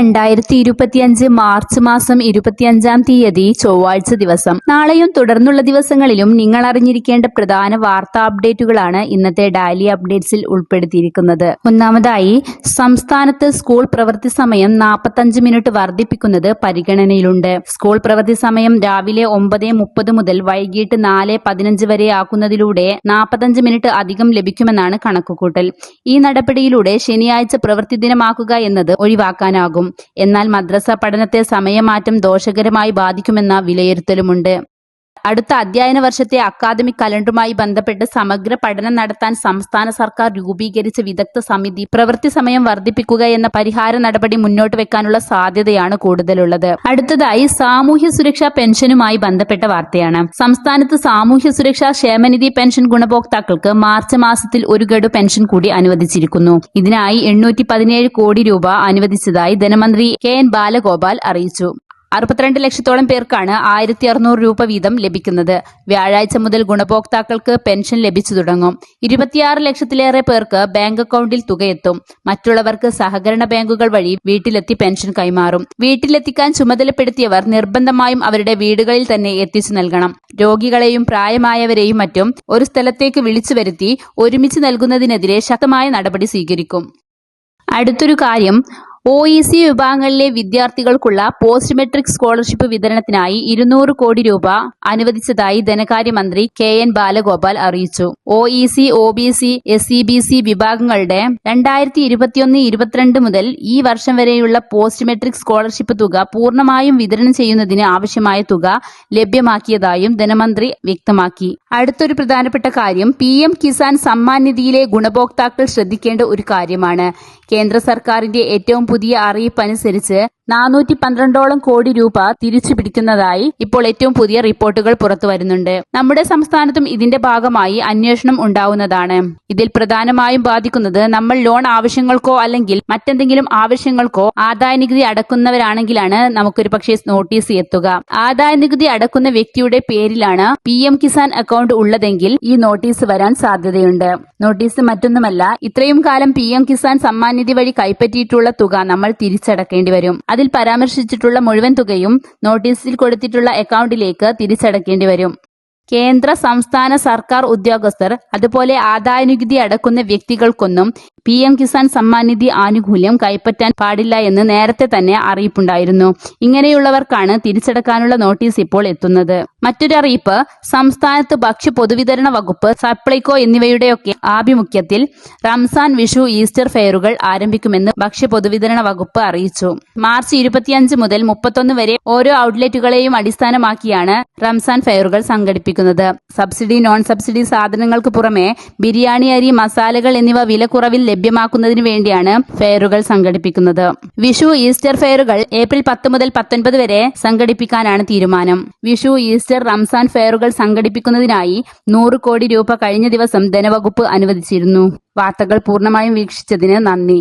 2025 March മാസം 25-ാം തീയതി ചൊവ്വാഴ്ച ദിവസം. നാളെയും തുടർന്നുള്ള ദിവസങ്ങളിലും നിങ്ങൾ അറിഞ്ഞിരിക്കേണ്ട പ്രധാന വാർത്താ അപ്ഡേറ്റുകളാണ് ഇന്നത്തെ ഡെയിലി അപ്ഡേറ്റ്സിൽ ഉൾപ്പെടുത്തിയിരിക്കുന്നത്. ഒന്നാമതായി, സംസ്ഥാനത്ത് സ്കൂൾ പ്രവൃത്തി സമയം 45 മിനിറ്റ് വർദ്ധിപ്പിക്കുന്നത് പരിഗണനയിലുണ്ട്. സ്കൂൾ പ്രവൃത്തി സമയം രാവിലെ 9:30 മുതൽ വൈകിട്ട് 4:15 വരെ ആക്കുന്നതിലൂടെ 45 മിനിറ്റ് അധികം ലഭിക്കുമെന്നാണ് കണക്കുകൂട്ടൽ. ഈ നടപടിയിലൂടെ ശനിയാഴ്ച പ്രവൃത്തി ദിനമാക്കുക എന്നത് ഒഴിവാക്കാനാകും. എന്നാൽ മദ്രസ പഠനത്തെ സമയമാറ്റം ദോഷകരമായി ബാധിക്കുമെന്ന വിലയിരുത്തലുമുണ്ട്. അടുത്ത അധ്യയന വർഷത്തെ അക്കാദമിക് കലണ്ടറുമായി ബന്ധപ്പെട്ട് സമഗ്ര പഠനം നടത്താൻ സംസ്ഥാന സർക്കാർ രൂപീകരിച്ച വിദഗ്ധ സമിതി പ്രവൃത്തി സമയം വർദ്ധിപ്പിക്കുക എന്ന പരിഹാര നടപടി മുന്നോട്ട് വെക്കാനുള്ള സാധ്യതയാണ് കൂടുതലുള്ളത്. അടുത്തതായി, സാമൂഹ്യ സുരക്ഷാ പെൻഷനുമായി ബന്ധപ്പെട്ട വാർത്തയാണ്. സംസ്ഥാനത്ത് സാമൂഹ്യ സുരക്ഷാ ക്ഷേമനിധി പെൻഷൻ ഗുണഭോക്താക്കൾക്ക് മാർച്ച് മാസത്തിൽ ഒരു ഗഡു പെൻഷൻ കൂടി അനുവദിച്ചിരിക്കുന്നു. ഇതിനായി 817 കോടി രൂപ അനുവദിച്ചതായി ധനമന്ത്രി KN ബാലഗോപാൽ അറിയിച്ചു. 62 ലക്ഷത്തോളം പേർക്കാണ് 1600 രൂപ വീതം ലഭിക്കുന്നത്. വ്യാഴാഴ്ച മുതൽ ഗുണഭോക്താക്കൾക്ക് പെൻഷൻ ലഭിച്ചു തുടങ്ങും. 26 ലക്ഷത്തിലേറെ പേർക്ക് ബാങ്ക് അക്കൗണ്ടിൽ തുകയെത്തും. മറ്റുള്ളവർക്ക് സഹകരണ ബാങ്കുകൾ വഴി വീട്ടിലെത്തി പെൻഷൻ കൈമാറും. വീട്ടിലെത്തിക്കാൻ ചുമതലപ്പെടുത്തിയവർ നിർബന്ധമായും അവരുടെ വീടുകളിൽ തന്നെ എത്തിച്ചു നൽകണം. രോഗികളെയും പ്രായമായവരെയും മറ്റും ഒരു സ്ഥലത്തേക്ക് വിളിച്ചു വരുത്തി ഒരുമിച്ച് നൽകുന്നതിനെതിരെ ശക്തമായ നടപടി സ്വീകരിക്കും. അടുത്തൊരു കാര്യം, OEC വിഭാഗങ്ങളിലെ വിദ്യാർത്ഥികൾക്കുള്ള പോസ്റ്റ് മെട്രിക് സ്കോളർഷിപ്പ് വിതരണത്തിനായി 200 കോടി രൂപ അനുവദിച്ചതായി ധനകാര്യമന്ത്രി KN ബാലഗോപാൽ അറിയിച്ചു. OEC, OBC, SEBC വിഭാഗങ്ങളുടെ 2021-22 മുതൽ ഈ വർഷം വരെയുള്ള പോസ്റ്റ് മെട്രിക് സ്കോളർഷിപ്പ് തുക പൂർണ്ണമായും വിതരണം ചെയ്യുന്നതിന് ആവശ്യമായ തുക ലഭ്യമാക്കിയതായും ധനമന്ത്രി വ്യക്തമാക്കി. അടുത്തൊരു പ്രധാനപ്പെട്ട കാര്യം, PM കിസാൻ സമ്മാൻ നിധിയിലെ ഗുണഭോക്താക്കൾ ശ്രദ്ധിക്കേണ്ട ഒരു കാര്യമാണ്. കേന്ദ്ര സർക്കാരിന്റെ ഏറ്റവും പുതിയ അറിയിപ്പ് അനുസരിച്ച് 412ഓളം കോടി രൂപ തിരിച്ചു പിടിക്കുന്നതായി ഇപ്പോൾ ഏറ്റവും പുതിയ റിപ്പോർട്ടുകൾ പുറത്തു വരുന്നുണ്ട്. നമ്മുടെ സംസ്ഥാനത്തും ഇതിന്റെ ഭാഗമായി അന്വേഷണം ഉണ്ടാവുന്നതാണ്. ഇതിൽ പ്രധാനമായും ബാധിക്കുന്നത് നമ്മൾ ലോൺ ആവശ്യങ്ങൾക്കോ അല്ലെങ്കിൽ മറ്റെന്തെങ്കിലും ആവശ്യങ്ങൾക്കോ ആദായനികുതി അടക്കുന്നവരാണെങ്കിലാണ് നമുക്കൊരു പക്ഷേ നോട്ടീസ് എത്തുക. ആദായനികുതി അടക്കുന്ന വ്യക്തിയുടെ പേരിലാണ് PM കിസാൻ അക്കൗണ്ട് ഉള്ളതെങ്കിൽ ഈ നോട്ടീസ് വരാൻ സാധ്യതയുണ്ട്. നോട്ടീസ് മറ്റൊന്നുമല്ല, ഇത്രയും കാലം PM കിസാൻ സമ്മാൻ നിധി വഴി കൈപ്പറ്റിയിട്ടുള്ള തുക നമ്മൾ തിരിച്ചടക്കേണ്ടി വരും. അതിൽ പരാമർശിച്ചിട്ടുള്ള മുഴുവൻ തുകയും നോട്ടീസിൽ കൊടുത്തിട്ടുള്ള അക്കൗണ്ടിലേക്ക് തിരിച്ചടക്കേണ്ടി വരും. കേന്ദ്ര സംസ്ഥാന സർക്കാർ ഉദ്യോഗസ്ഥർ അതുപോലെ ആദായനികുതി അടക്കുന്ന വ്യക്തികൾക്കൊന്നും PM കിസാൻ സമ്മാൻ നിധി ആനുകൂല്യം കൈപ്പറ്റാൻ പാടില്ല എന്ന് നേരത്തെ തന്നെ അറിയിപ്പുണ്ടായിരുന്നു. ഇങ്ങനെയുള്ളവർക്കാണ് തിരിച്ചടക്കാനുള്ള നോട്ടീസ് ഇപ്പോൾ എത്തുന്നത്. മറ്റൊരു അറിയിപ്പ്, സംസ്ഥാനത്ത് ഭക്ഷ്യ പൊതുവിതരണ വകുപ്പ്, സപ്ലൈകോ എന്നിവയുടെയൊക്കെ ആഭിമുഖ്യത്തിൽ റംസാൻ, വിഷു, ഈസ്റ്റർ ഫെയറുകൾ ആരംഭിക്കുമെന്ന് ഭക്ഷ്യ പൊതുവിതരണ വകുപ്പ് അറിയിച്ചു. മാർച്ച് 25 മുതൽ 31 വരെ ഓരോ ഔട്ട്ലെറ്റുകളെയും അടിസ്ഥാനമാക്കിയാണ് റംസാൻ ഫെയറുകൾ സംഘടിപ്പിക്കുന്നത്. സബ്സിഡി, നോൺ സബ്സിഡി സാധനങ്ങൾക്ക് പുറമെ ബിരിയാണി അരി, മസാലകൾ എന്നിവ വിലക്കുറവിൽ ലഭ്യമാക്കുന്നതിന് വേണ്ടിയാണ് ഫെയറുകൾ സംഘടിപ്പിക്കുന്നത്. വിഷു, ഈസ്റ്റർ ഫെയറുകൾ ഏപ്രിൽ 10 മുതൽ 19 വരെ സംഘടിപ്പിക്കാനാണ് തീരുമാനം. വിഷു, ഈസ്റ്റർ, റംസാൻ ഫെയറുകൾ സംഘടിപ്പിക്കുന്നതിനായി 100 കോടി രൂപ കഴിഞ്ഞ ദിവസം ധനവകുപ്പ് അനുവദിച്ചിരുന്നു. വാർത്തകൾ പൂർണ്ണമായും വീക്ഷിച്ചതിന് നന്ദി.